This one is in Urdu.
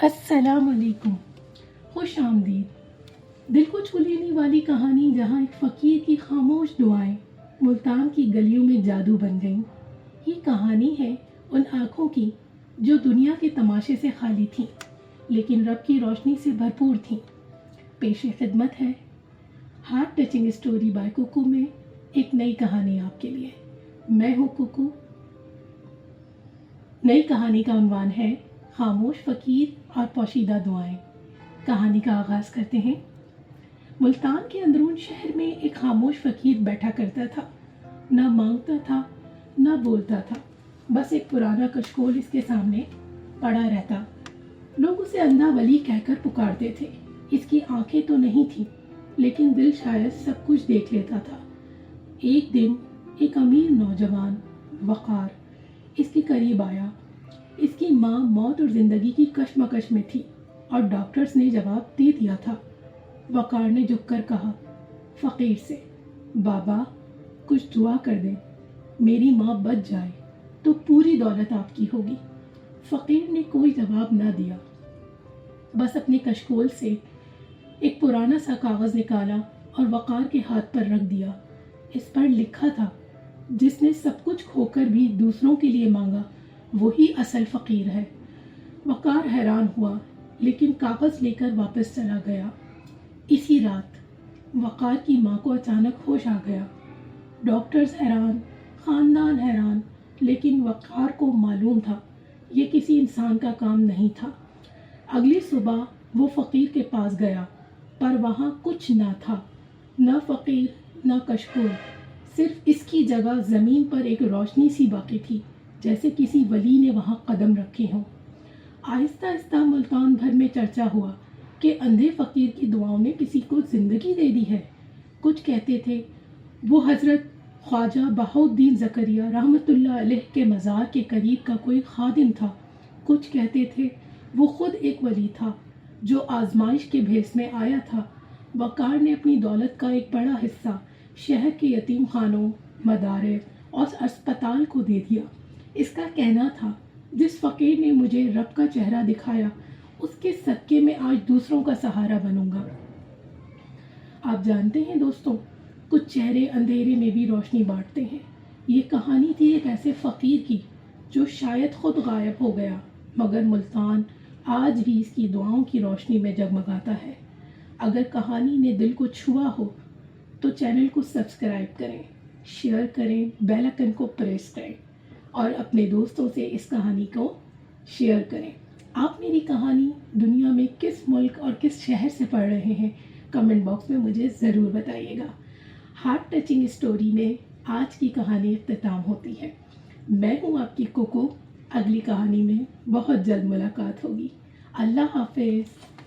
السلام علیکم، خوش آمدید۔ دل کو چھو لینے والی کہانی جہاں ایک فقیر کی خاموش دعائیں ملتان کی گلیوں میں جادو بن گئیں۔ یہ کہانی ہے ان آنکھوں کی جو دنیا کے تماشے سے خالی تھیں لیکن رب کی روشنی سے بھرپور تھیں۔ پیش خدمت ہے ہارٹ ٹچنگ اسٹوری بائی کوکو میں ایک نئی کہانی آپ کے لیے۔ میں ہوں کوکو۔ نئی کہانی کا عنوان ہے خاموش فقیر اور پوشیدہ دعائیں۔ کہانی کا آغاز کرتے ہیں۔ ملتان کے اندرون شہر میں ایک خاموش فقیر بیٹھا کرتا تھا، نہ مانگتا تھا نہ بولتا تھا، بس ایک پرانا کشکول اس کے سامنے پڑا رہتا۔ لوگ اسے اندھا ولی کہہ کر پکارتے تھے۔ اس کی آنکھیں تو نہیں تھیں لیکن دل شاید سب کچھ دیکھ لیتا تھا۔ ایک دن ایک امیر نوجوان وقار اس کے قریب آیا۔ اس کی ماں موت اور زندگی کی کشمکش میں تھی اور ڈاکٹرز نے جواب دے دیا تھا۔ وقار نے جھک کر کہا فقیر سے، بابا کچھ دعا کر دیں، میری ماں بچ جائے تو پوری دولت آپ کی ہوگی۔ فقیر نے کوئی جواب نہ دیا، بس اپنے کشکول سے ایک پرانا سا کاغذ نکالا اور وقار کے ہاتھ پر رکھ دیا۔ اس پر لکھا تھا، جس نے سب کچھ کھو کر بھی دوسروں کے لیے مانگا وہی اصل فقیر ہے۔ وقار حیران ہوا لیکن کاغذ لے کر واپس چلا گیا۔ اسی رات وقار کی ماں کو اچانک ہوش آ گیا۔ ڈاکٹرز حیران، خاندان حیران، لیکن وقار کو معلوم تھا یہ کسی انسان کا کام نہیں تھا۔ اگلی صبح وہ فقیر کے پاس گیا، پر وہاں کچھ نہ تھا، نہ فقیر نہ کشکول، صرف اس کی جگہ زمین پر ایک روشنی سی باقی تھی، جیسے کسی ولی نے وہاں قدم رکھے ہوں۔ آہستہ آہستہ ملتان بھر میں چرچا ہوا کہ اندھے فقیر کی دعاؤں نے کسی کو زندگی دے دی ہے۔ کچھ کہتے تھے وہ حضرت خواجہ بہاؤالدین زکریا رحمۃ اللہ علیہ کے مزار کے قریب کا کوئی خادم تھا۔ کچھ کہتے تھے وہ خود ایک ولی تھا جو آزمائش کے بھیس میں آیا تھا۔ وقار نے اپنی دولت کا ایک بڑا حصہ شہر کے یتیم خانوں، مدارس اور اسپتال کو دے دیا۔ اس کا کہنا تھا، جس فقیر نے مجھے رب کا چہرہ دکھایا اس کے صدقے میں آج دوسروں کا سہارا بنوں گا۔ آپ جانتے ہیں دوستوں، کچھ چہرے اندھیرے میں بھی روشنی بانٹتے ہیں۔ یہ کہانی تھی ایک ایسے فقیر کی جو شاید خود غائب ہو گیا، مگر ملتان آج بھی اس کی دعاؤں کی روشنی میں جگمگاتا ہے۔ اگر کہانی نے دل کو چھوا ہو تو چینل کو سبسکرائب کریں، شیئر کریں، بیل آئکن کو پریس کریں اور اپنے دوستوں سے اس کہانی کو شیئر کریں۔ آپ میری کہانی دنیا میں کس ملک اور کس شہر سے پڑھ رہے ہیں، کمنٹ باکس میں مجھے ضرور بتائیے گا۔ ہارٹ ٹچنگ اسٹوری میں آج کی کہانی اختتام ہوتی ہے۔ میں ہوں آپ کی کوکو۔ اگلی کہانی میں بہت جلد ملاقات ہوگی۔ اللہ حافظ۔